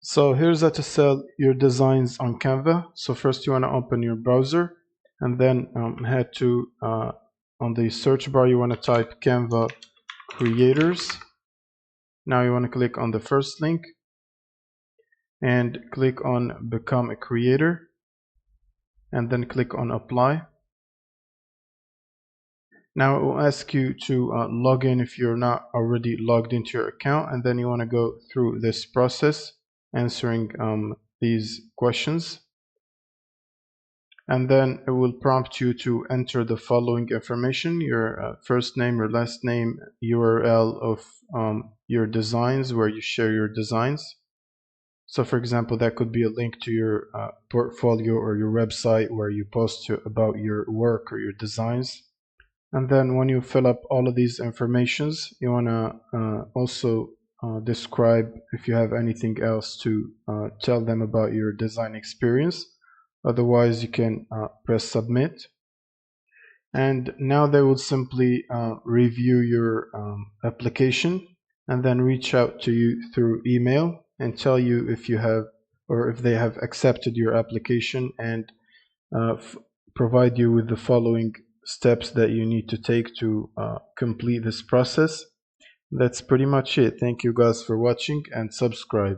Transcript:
So here's how to sell your designs on Canva. So first you want to open your browser and then head to on the search bar you want to type Canva creators. Now you want to click on the first link and click on become a creator and then click on apply. Now it will ask you to log in if you're not already logged into your account, and then you want to go through this process answering these questions, and then it will prompt you to enter the following information: your first name, your last name, URL of your designs, where you share your designs. So for example, that could be a link to your portfolio or your website where you post about your work or your designs. And then when you fill up all of these informations, you want to also describe if you have anything else to tell them about your design experience. Otherwise, you can press submit. And now they will simply review your application and then reach out to you through email and tell you if you have or if they have accepted your application, and provide you with the following steps that you need to take to complete this process. That's pretty much it. Thank you guys for watching and subscribe.